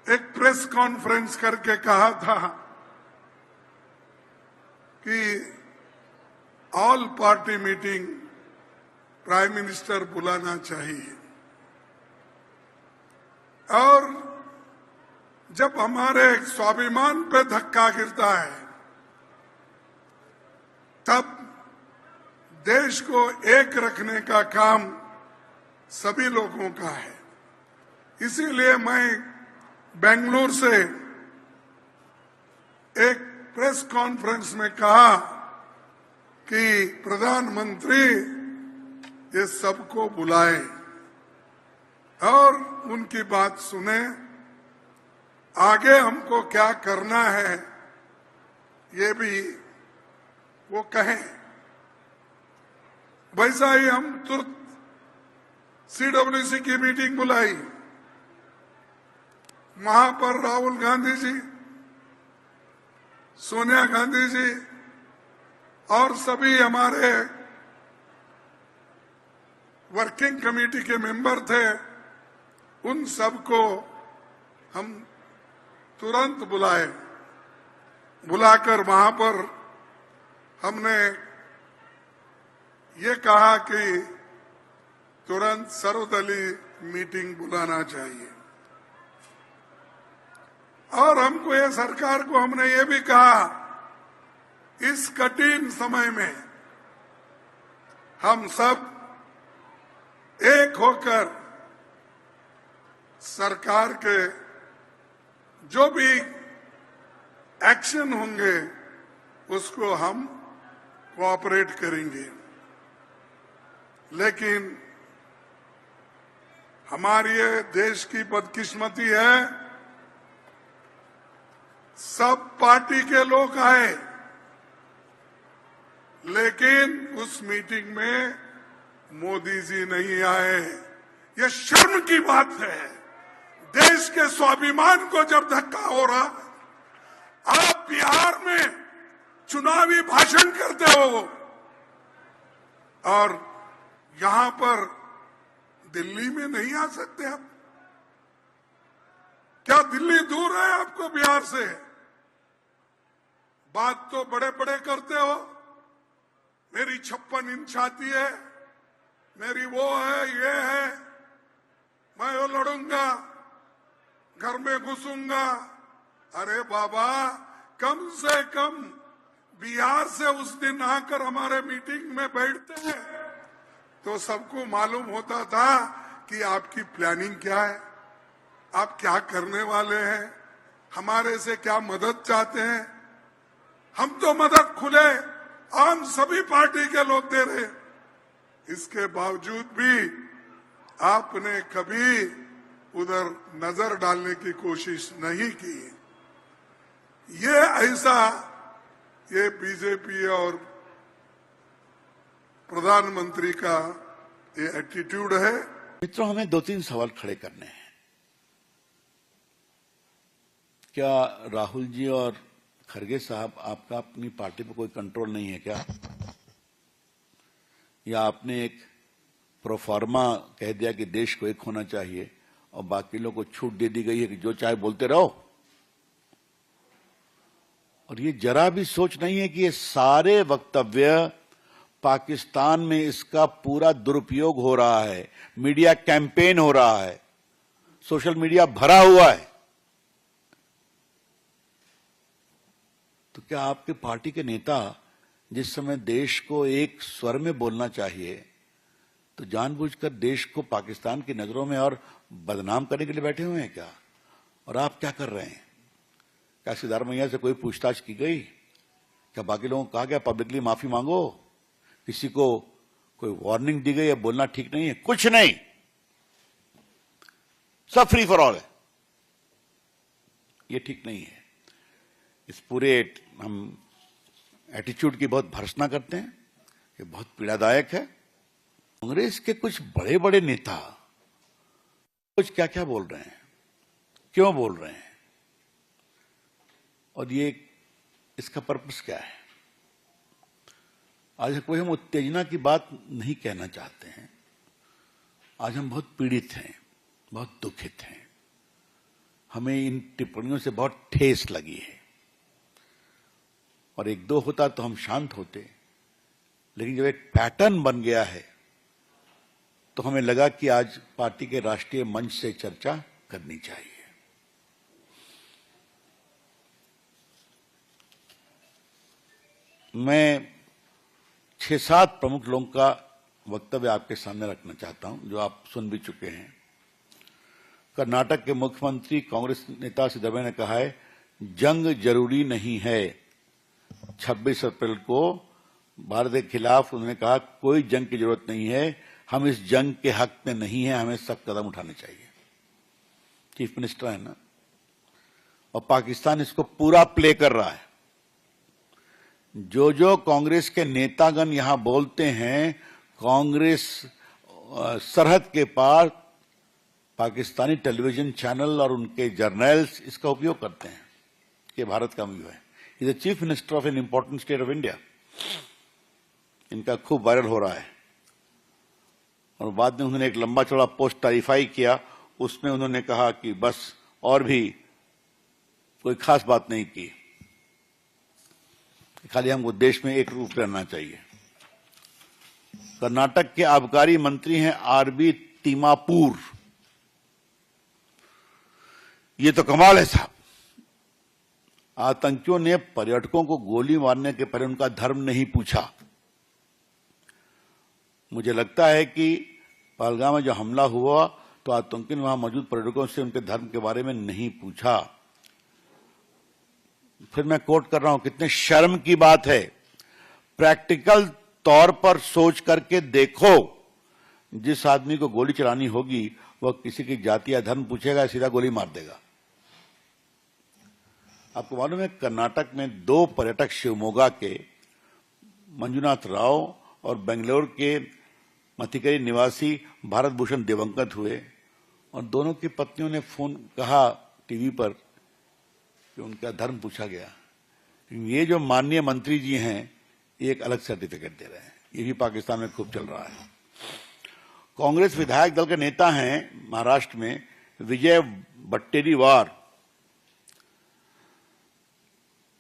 एक press conference करके कहा था कि all party meeting prime minister बुलाना चाहिए। और जब हमारे स्वाभिमान पे धक्का गिरता है तब देश को एक रखने का काम सभी लोगों का है। इसीलिए मैं बेंगलुरु से एक प्रेस कॉन्फ्रेंस में कहा कि प्रधानमंत्री ये सबको बुलाए और उनकी बात सुने, आगे हमको क्या करना है ये भी वो कहें। वैसा ही हम तुरंत सीडब्ल्यूसी की मीटिंग बुलाई। वहां पर राहुल गांधी जी, सोनिया गांधी जी और सभी हमारे वर्किंग कमेटी के मेंबर थे, उन सबको हम तुरंत बुलाए। बुलाकर वहां पर हमने ये कहा कि तुरंत सर्वदलीय मीटिंग बुलाना चाहिए। और हमको ये सरकार को हमने ये भी कहा, इस कठिन समय में हम सब एक होकर सरकार के जो भी एक्शन होंगे उसको हम कोऑपरेट करेंगे। लेकिन हमारी ये देश की बदकिस्मती है, सब पार्टी के लोग आए लेकिन उस मीटिंग में मोदी जी नहीं आए। यह शर्म की बात है। देश के स्वाभिमान को जब धक्का हो रहा, आप बिहार में चुनावी भाषण करते हो और यहां पर दिल्ली में नहीं आ सकते आप? क्या दिल्ली दूर है आपको बिहार से? बात तो बड़े बड़े करते हो, मेरी 56 इंच छाती है, मेरी वो है, ये है, मैं वो लड़ूंगा, घर में घुसूंगा। अरे बाबा, कम से कम बिहार से उस दिन आकर हमारे मीटिंग में बैठते हैं तो सबको मालूम होता था कि आपकी प्लानिंग क्या है, आप क्या करने वाले हैं, हमारे से क्या मदद चाहते हैं। हम तो मदद खुले आम सभी पार्टी के लोग दे रहे, इसके बावजूद भी आपने कभी उधर नजर डालने की कोशिश नहीं की। ये ऐसा ये बीजेपी और प्रधानमंत्री का ये एटीट्यूड है। मित्रों, हमें 2-3 सवाल खड़े करने हैं। क्या राहुल जी और खड़गे साहब, आपका अपनी पार्टी पर कोई कंट्रोल नहीं है क्या? या आपने एक प्रोफार्मा कह दिया कि देश को एक होना चाहिए और बाकी लोगों को छूट दे दी गई है कि जो चाहे बोलते रहो? और ये जरा भी सोच नहीं है कि ये सारे वक्तव्य पाकिस्तान में इसका पूरा दुरुपयोग हो रहा है, मीडिया कैंपेन हो रहा है, सोशल मीडिया भरा हुआ है। तो क्या आपके पार्टी के नेता जिस समय देश को एक स्वर में बोलना चाहिए तो जानबूझकर देश को पाकिस्तान की नजरों में और बदनाम करने के लिए बैठे हुए हैं क्या? और आप क्या कर रहे हैं? क्या सिद्धारमैया से कोई पूछताछ की गई? क्या बाकी लोगों को कहा गया पब्लिकली माफी मांगो? किसी को कोई वार्निंग दी गई है बोलना ठीक नहीं है? कुछ नहीं, सब फ्री फॉर ऑल है। ये ठीक नहीं है। इस पूरे हम एटीट्यूड की बहुत भर्त्सना करते हैं, ये बहुत पीड़ादायक है। कांग्रेस के कुछ बड़े बड़े नेता कुछ क्या क्या बोल रहे हैं, क्यों बोल रहे हैं, और ये इसका पर्पस क्या है? आज कोई हम उत्तेजना की बात नहीं कहना चाहते हैं। आज हम बहुत पीड़ित हैं, बहुत दुखित हैं। हमें इन टिप्पणियों से बहुत ठेस लगी है, और एक दो होता तो हम शांत होते, लेकिन जब एक पैटर्न बन गया है तो हमें लगा कि आज पार्टी के राष्ट्रीय मंच से चर्चा करनी चाहिए। मैं 6-7 प्रमुख लोगों का वक्तव्य आपके सामने रखना चाहता हूं, जो आप सुन भी चुके हैं। कर्नाटक के मुख्यमंत्री कांग्रेस नेता सिद्धरामैया ने कहा है, जंग जरूरी नहीं है। 26 अप्रैल को भारत के खिलाफ उन्होंने कहा, कोई जंग की जरूरत नहीं है, हम इस जंग के हक में नहीं है, हमें सख्त कदम उठाने चाहिए। चीफ मिनिस्टर है ना, और पाकिस्तान इसको पूरा प्ले कर रहा है। जो जो कांग्रेस के नेतागण यहां बोलते हैं, कांग्रेस सरहद के पार पाकिस्तानी टेलीविजन चैनल और उनके जर्नल्स इसका उपयोग करते हैं कि भारत का व्यू है। Is the chief minister of an important state of India. इनका खूब वायरल हो रहा है, और बाद में उन्होंने एक लंबा चौड़ा पोस्ट टारीफाई किया, उसमें उन्होंने कहा कि बस और भी कोई खास बात नहीं की, खाली हमको देश में एक रूप रहना चाहिए। कर्नाटक के आबकारी मंत्री हैं आरबी तिमापुर। ये तो कमाल है साहब। आतंकियों ने पर्यटकों को गोली मारने के पहले उनका धर्म नहीं पूछा। मुझे लगता है कि पहलगाम में जो हमला हुआ तो आतंकियों ने वहां मौजूद पर्यटकों से उनके धर्म के बारे में नहीं पूछा। फिर मैं कोट कर रहा हूं, कितने शर्म की बात है। प्रैक्टिकल तौर पर सोच करके देखो, जिस आदमी को गोली चलानी होगी वह किसी की जाति या धर्म पूछेगा, सीधा गोली मार देगा। आपको मालूम है, कर्नाटक में 2 पर्यटक शिवमोगा के मंजुनाथ राव और बेंगलोर के मथिकरी निवासी भारत भूषण दिवंगत हुए, और दोनों की पत्नियों ने फोन कहा टीवी पर कि उनका धर्म पूछा गया। ये जो माननीय मंत्री जी हैं, ये एक अलग सर्टिफिकेट दे रहे हैं। ये भी पाकिस्तान में खूब चल रहा है। कांग्रेस विधायक दल के नेता हैं महाराष्ट्र में विजय वट्टेरीवार,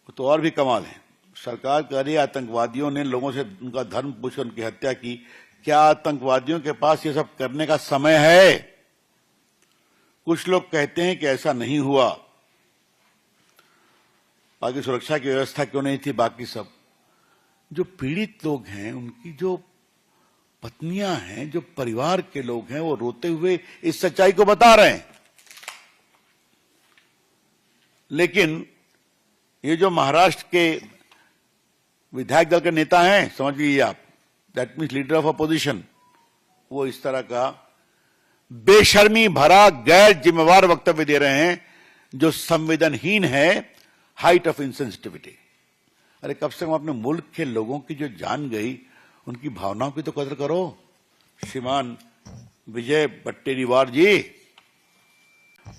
तो और भी कमाल है। सरकार कह रही है आतंकवादियों ने लोगों से उनका धर्म पूछकर उनकी हत्या की। क्या आतंकवादियों के पास ये सब करने का समय है? कुछ लोग कहते हैं कि ऐसा नहीं हुआ। बाकी सुरक्षा की व्यवस्था क्यों नहीं थी? बाकी सब जो पीड़ित लोग हैं, उनकी जो पत्नियां हैं, जो परिवार के लोग हैं, वो रोते हुए इस सच्चाई को बता रहे हैं। लेकिन ये जो महाराष्ट्र के विधायक दल के नेता हैं, समझ लीजिए आप, that means leader of opposition, वो इस तरह का बेशर्मी भरा गैर जिम्मेवार वक्तव्य दे रहे हैं जो संवेदनहीन है, हाइट ऑफ इनसेंसिटिविटी। अरे कम से कम अपने मुल्क के लोगों की जो जान गई, उनकी भावनाओं की तो कदर करो। श्रीमान विजय वट्टेरीवार जी,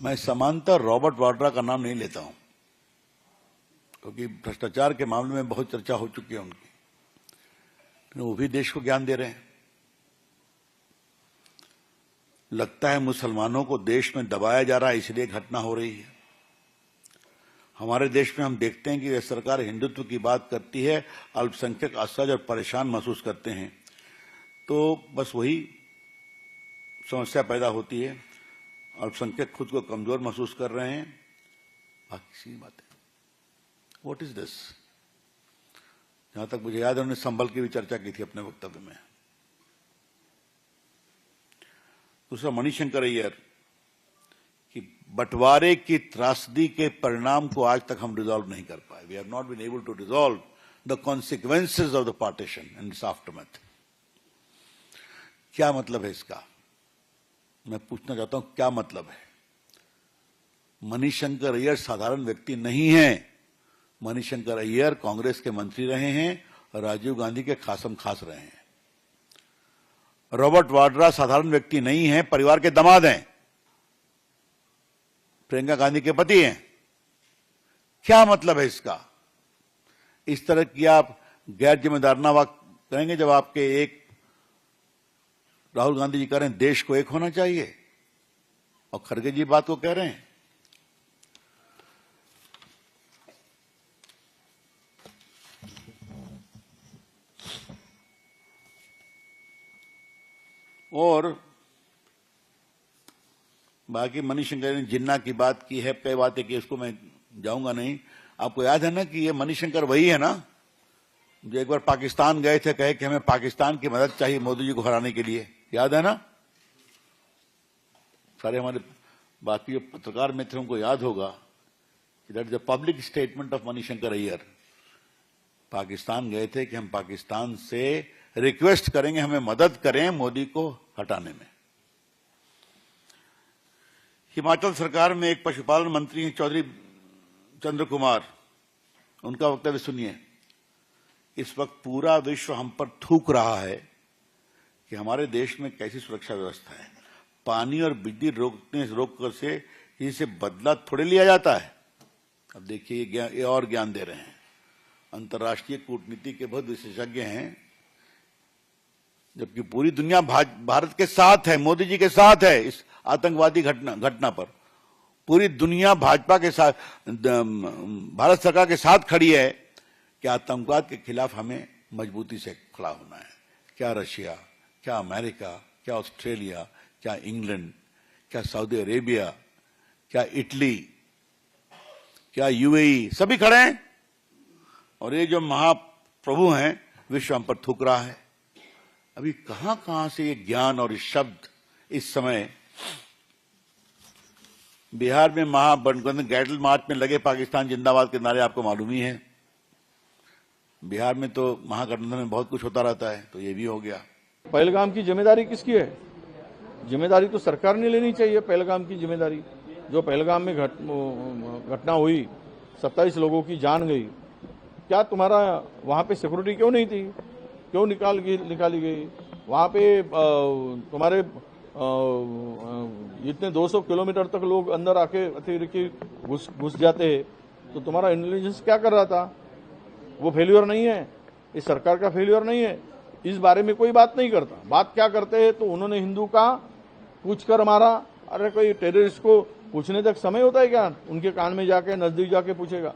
मैं समांतर रॉबर्ट वाड्रा का नाम नहीं लेता हूं, क्योंकि भ्रष्टाचार के मामले में बहुत चर्चा हो चुकी है उनकी, वो भी देश को ज्ञान दे रहे हैं। लगता है मुसलमानों को देश में दबाया जा रहा है, इसलिए घटना हो रही है। हमारे देश में हम देखते हैं कि यह सरकार हिंदुत्व की बात करती है, अल्पसंख्यक असहज और परेशान महसूस करते हैं, तो बस वही समस्या पैदा होती है। अल्पसंख्यक खुद को कमजोर महसूस कर रहे हैं, बाकी सी बात है। What is this? जहां तक मुझे याद है, उन्होंने संबल की भी चर्चा की थी अपने वक्तव्य में। दूसरा, मणिशंकर अय्यर कि बंटवारे की त्रासदी के परिणाम को आज तक हम रिजॉल्व नहीं कर पाए। We have not been able to resolve the consequences of the partition and its aftermath. क्या मतलब है इसका? मैं पूछना चाहता हूं, क्या मतलब है? मणिशंकर अय्यर साधारण व्यक्ति नहीं है। मणिशंकर अय्यर कांग्रेस के मंत्री रहे हैं और राजीव गांधी के खासम खास रहे हैं। रॉबर्ट वाड्रा साधारण व्यक्ति नहीं है, परिवार के दामाद हैं, प्रियंका गांधी के पति हैं। क्या मतलब है इसका? इस तरह की आप गैर जिम्मेदाराना बात करेंगे जब आपके एक राहुल गांधी जी कह रहे हैं देश को एक होना चाहिए, और खड़गे जी बात को कह रहे हैं। और बाकी मणिशंकर ने जिन्ना की बात की है, कई बातें की, उसको मैं जाऊंगा नहीं। आपको याद है ना कि ये मणिशंकर वही है ना जो एक बार पाकिस्तान गए थे, कहे कि हमें पाकिस्तान की मदद चाहिए मोदी जी को हराने के लिए, याद है ना? सारे हमारे बाकी जो पत्रकार मित्रों को याद होगा कि that is a public statement of Manishankar Iyer. Pakistan गए थे कि हम पाकिस्तान से रिक्वेस्ट करेंगे हमें मदद करें मोदी को हटाने में। हिमाचल सरकार में एक पशुपालन मंत्री हैं चौधरी चंद्र कुमार, उनका वक्तव्य सुनिए। इस वक्त पूरा विश्व हम पर थूक रहा है कि हमारे देश में कैसी सुरक्षा व्यवस्था है। पानी और बिजली रोककर से इसे बदला थोड़े लिया जाता है। अब देखिए ये और ज्ञान दे रहे हैं। अंतर्राष्ट्रीय कूटनीति के बहुत विशेषज्ञ हैं, जबकि पूरी दुनिया भारत के साथ है, मोदी जी के साथ है इस आतंकवादी घटना पर। पूरी दुनिया भाजपा के साथ, भारत सरकार के साथ खड़ी है कि आतंकवाद के खिलाफ हमें मजबूती से खड़ा होना है। क्या रशिया, क्या अमेरिका, क्या ऑस्ट्रेलिया, क्या इंग्लैंड, क्या सऊदी अरेबिया, क्या इटली, क्या यूएई, सभी खड़े हैं। और ये जो महाप्रभु हैं विश्व हम पर थूक रहा है। अभी कहां से ये ज्ञान और इस शब्द इस समय। बिहार में महागठबंधन गैडल मार्च में लगे पाकिस्तान जिंदाबाद के नारे आपको मालूम ही है। बिहार में तो महागठबंधन में बहुत कुछ होता रहता है, तो ये भी हो गया। पहलगाम की जिम्मेदारी किसकी है? जिम्मेदारी तो सरकार ने लेनी चाहिए। पहलगाम की जिम्मेदारी, जो पहलगाम में घटना हुई, 27 लोगों की जान गई, क्या तुम्हारा वहां पे सिक्योरिटी क्यों नहीं थी? क्यों निकाली गई? वहां पे तुम्हारे इतने 200 किलोमीटर तक लोग अंदर आके अतिरिक्त घुस जाते हैं, तो तुम्हारा इंटेलिजेंस क्या कर रहा था? वो फेल्यूर नहीं है, इस सरकार का फेल्यूर नहीं है। इस बारे में कोई बात नहीं करता। बात क्या करते हैं? तो उन्होंने हिंदू का पूछकर मारा। अरे कोई टेररिस्ट को पूछने तक समय होता है क्या? उनके कान में जाके नजदीक जाके पूछेगा।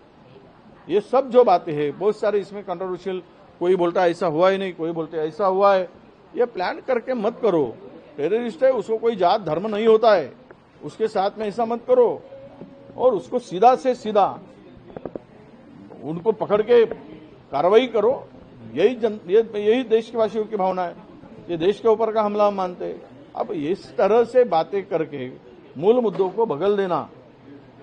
ये सब जो बातें हैं बहुत सारे इसमें कंट्रोवर्शियल, कोई बोलता है ऐसा हुआ ही नहीं, कोई बोलते ऐसा हुआ है। ये प्लान करके मत करो। टेररिस्ट है, उसको कोई जात धर्म नहीं होता है, उसके साथ में ऐसा मत करो। और उसको सीधा से सीधा उनको पकड़ के कार्रवाई करो। यही देश के वासियों की भावना है। ये देश के ऊपर का हमला हम मानते हैं। अब इस तरह से बातें करके मूल मुद्दों को भगल देना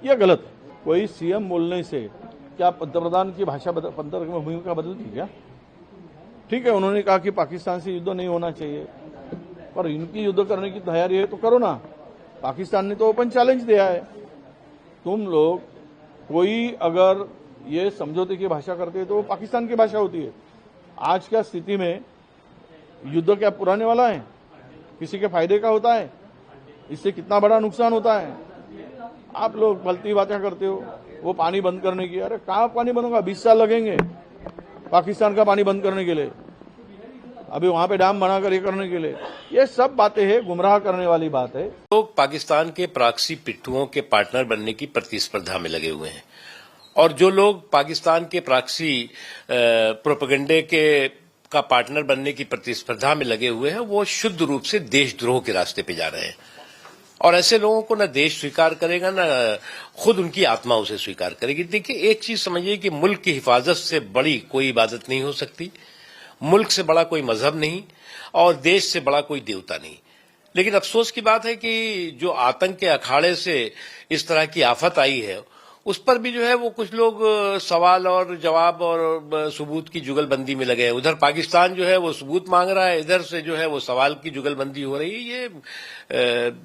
यह गलत है। कोई सीएम बोलने से क्या पंतप्रधान की भूमिका बदलती क्या? ठीक है, उन्होंने कहा कि पाकिस्तान से युद्ध नहीं होना चाहिए, पर इनकी युद्ध करने की तैयारी है तो करो ना। पाकिस्तान ने तो ओपन चैलेंज दिया है। तुम लोग कोई अगर ये समझौते की भाषा करते हैं तो वो पाकिस्तान की भाषा होती है। आज क्या स्थिति में युद्ध क्या पुराने वाला है? किसी के फायदे का होता है? इससे कितना बड़ा नुकसान होता है? आप लोग गलती बातें करते हो। वो पानी बंद करने की, अरे कहाँ पानी बंद होगा? 20 साल लगेंगे पाकिस्तान का पानी बंद करने के लिए, अभी वहां पे डैम बनाकर ये करने के लिए। ये सब बातें हैं, गुमराह करने वाली बात है। लोग पाकिस्तान के प्रॉक्सी पिट्ठुओं के पार्टनर बनने की प्रतिस्पर्धा में लगे हुए हैं, और जो लोग पाकिस्तान के प्रॉक्सी प्रोपेगेंडे का पार्टनर बनने की प्रतिस्पर्धा में लगे हुए हैं, वो शुद्ध रूप से देशद्रोह के रास्ते पे जा रहे हैं। और ऐसे लोगों को न देश स्वीकार करेगा, न खुद उनकी आत्मा उसे स्वीकार करेगी। देखिए, एक चीज समझिए कि मुल्क की हिफाजत से बड़ी कोई इबादत नहीं हो सकती, मुल्क से बड़ा कोई मजहब नहीं, और देश से बड़ा कोई देवता नहीं। लेकिन अफसोस की बात है कि जो आतंक के अखाड़े से इस तरह की आफत आई है, उस पर भी जो है वो कुछ लोग सवाल और जवाब और सबूत की जुगलबंदी में लगे हैं। उधर पाकिस्तान जो है वो सबूत मांग रहा है, इधर से जो है वो सवाल की जुगलबंदी हो रही है। ये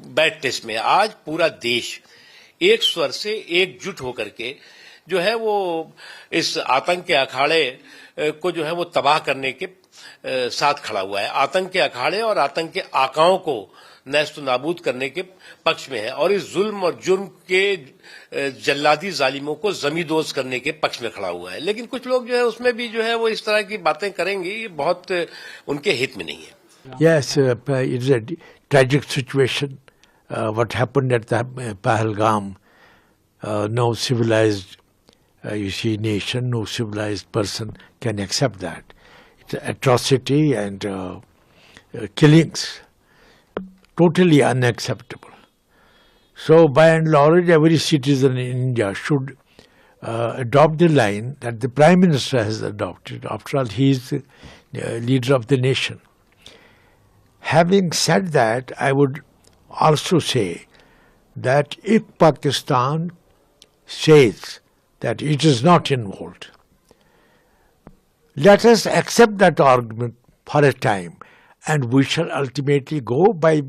बैड टेस्ट में आज पूरा देश एक स्वर से एकजुट होकर के जो है वो इस आतंक के अखाड़े को जो है वो तबाह करने के साथ खड़ा हुआ है। आतंक के अखाड़े और आतंक के आकाओं को नेस्त नाबूद करने के पक्ष में है, और इस जुल्म और जुर्म के जल्लादी जालिमों को जमींदोज करने के पक्ष में खड़ा हुआ है। लेकिन कुछ लोग जो है उसमें भी जो है वो इस तरह की बातें करेंगे, ये बहुत उनके हित में नहीं है। Yes, it's a tragic situation. What happened at the Pahalgam, no civilized nation, no civilized person can accept that. It's an atrocity and killings. totally unacceptable. So by and large, every citizen in India should adopt the line that the Prime Minister has adopted. After all, he is the leader of the nation. Having said that, I would also say that if Pakistan says that it is not involved, let us accept that argument for a time, and we shall ultimately go by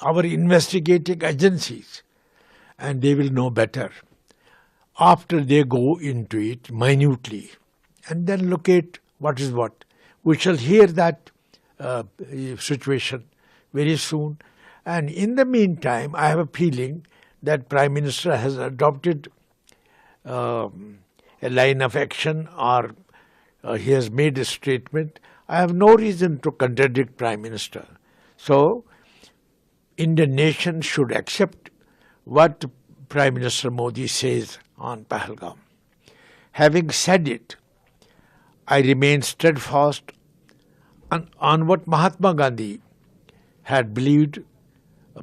our investigating agencies, and they will know better after they go into it minutely and then locate what is what. We shall hear that situation very soon. And in the meantime, I have a feeling that Prime Minister has adopted a line of action, or he has made a statement. I have no reason to contradict Prime Minister. So, Indian nation should accept what Prime Minister Modi says on Pahalgam. Having said it, I remain steadfast on what Mahatma Gandhi had believed,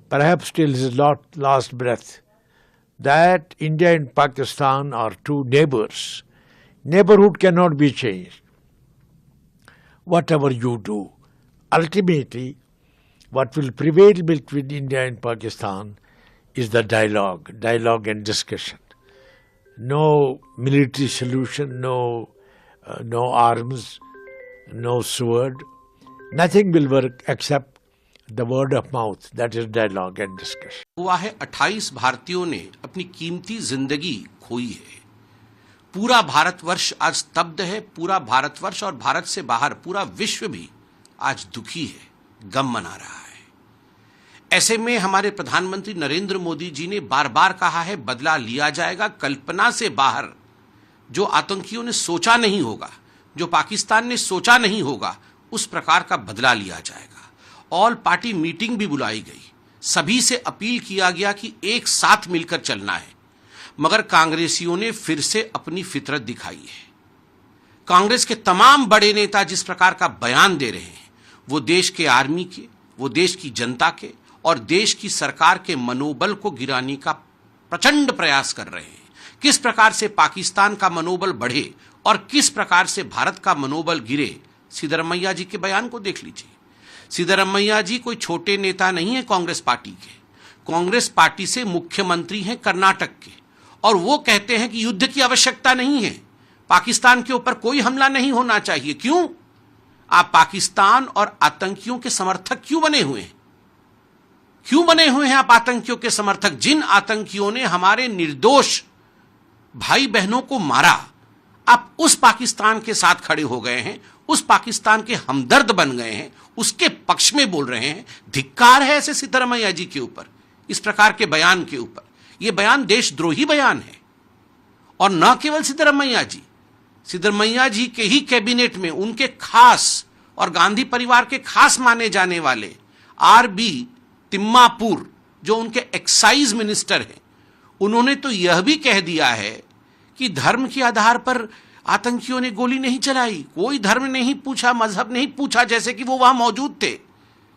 perhaps till his last breath, that India and Pakistan are two neighbors. Neighborhood cannot be changed. Whatever you do, ultimately, what will prevail between India and Pakistan is the dialogue and discussion. No military solution, no arms, no sword. Nothing will work except the word of mouth, that is dialogue and discussion. हुआ है 28 भारतीयों ने अपनी कीमती जिंदगी खोई है। पूरा भारतवर्ष आज स्तब्ध है। पूरा भारतवर्ष और भारत से बाहर पूरा विश्व भी आज दुखी है, गम मना रहा है। ऐसे में हमारे प्रधानमंत्री नरेंद्र मोदी जी ने बार बार कहा है, बदला लिया जाएगा। कल्पना से बाहर जो आतंकियों ने सोचा नहीं होगा, जो पाकिस्तान ने सोचा नहीं होगा, उस प्रकार का बदला लिया जाएगा। ऑल पार्टी मीटिंग भी बुलाई गई, सभी से अपील किया गया कि एक साथ मिलकर चलना है, मगर कांग्रेसियों ने फिर से अपनी फितरत दिखाई है। कांग्रेस के तमाम बड़े नेता जिस प्रकार का बयान दे रहे हैं, वो देश के आर्मी के, वो देश की जनता के और देश की सरकार के मनोबल को गिराने का प्रचंड प्रयास कर रहे हैं। किस प्रकार से पाकिस्तान का मनोबल बढ़े और किस प्रकार से भारत का मनोबल गिरे, सिद्धरमैया जी के बयान को देख लीजिए। सिद्धरमैया जी कोई छोटे नेता नहीं है कांग्रेस पार्टी के। कांग्रेस पार्टी से मुख्यमंत्री हैं कर्नाटक के, और वो कहते हैं कि युद्ध की आवश्यकता नहीं है, पाकिस्तान के ऊपर कोई हमला नहीं होना चाहिए। क्यों? आप पाकिस्तान और आतंकियों के समर्थक क्यों बने हुए हैं? क्यों बने हुए हैं आप आतंकियों के समर्थक? जिन आतंकियों ने हमारे निर्दोष भाई बहनों को मारा, आप उस पाकिस्तान के साथ खड़े हो गए हैं, उस पाकिस्तान के हमदर्द बन गए हैं, उसके पक्ष में बोल रहे हैं। धिक्कार है ऐसे सिद्धरमैया जी के ऊपर, इस प्रकार के बयान के ऊपर। यह बयान देशद्रोही बयान है। और न केवल सिद्धरमैया जी के ही कैबिनेट में उनके खास और गांधी परिवार के खास माने जाने वाले आर.बी. तिम्मापुर, जो उनके एक्साइज मिनिस्टर हैं, उन्होंने तो यह भी कह दिया है कि धर्म के आधार पर आतंकियों ने गोली नहीं चलाई, कोई धर्म नहीं पूछा, मजहब नहीं पूछा, जैसे कि वो वहां मौजूद थे,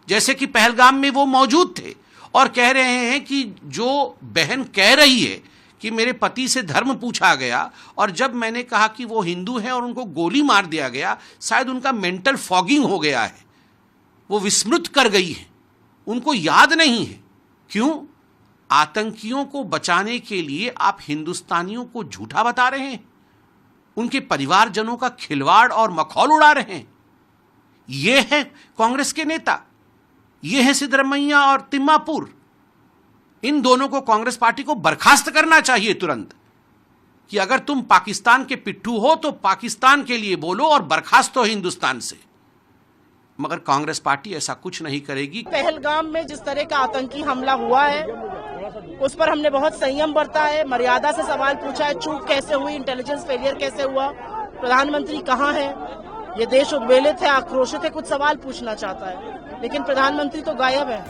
जैसे कि पहलगाम में वो मौजूद थे। और कह रहे हैं कि जो बहन कह रही है कि मेरे पति से धर्म पूछा गया और जब मैंने कहा कि वो हिंदू हैं और उनको गोली मार दिया गया, शायद उनका मेंटल फॉगिंग हो गया है, वो विस्मृत कर गई है, उनको याद नहीं है। क्यों? आतंकियों को बचाने के लिए आप हिंदुस्तानियों को झूठा बता रहे हैं, उनके परिवारजनों का खिलवाड़ और मखौल उड़ा रहे हैं। ये है कांग्रेस के नेता, ये है सिद्धरमैया और तिम्मापुर। इन दोनों को कांग्रेस पार्टी को बर्खास्त करना चाहिए तुरंत, कि अगर तुम पाकिस्तान के पिट्ठू हो तो पाकिस्तान के लिए बोलो और बर्खास्त हो हिंदुस्तान से। मगर कांग्रेस पार्टी ऐसा कुछ नहीं करेगी। पहलगाम में जिस तरह का आतंकी हमला हुआ है, उस पर हमने बहुत संयम बरता है, मर्यादा से सवाल पूछा है। चूक कैसे हुई, इंटेलिजेंस फेलियर कैसे हुआ, प्रधानमंत्री कहाँ है? ये देश उद्वेलित है, आक्रोशित है, कुछ सवाल पूछना चाहता है, लेकिन प्रधानमंत्री तो गायब है।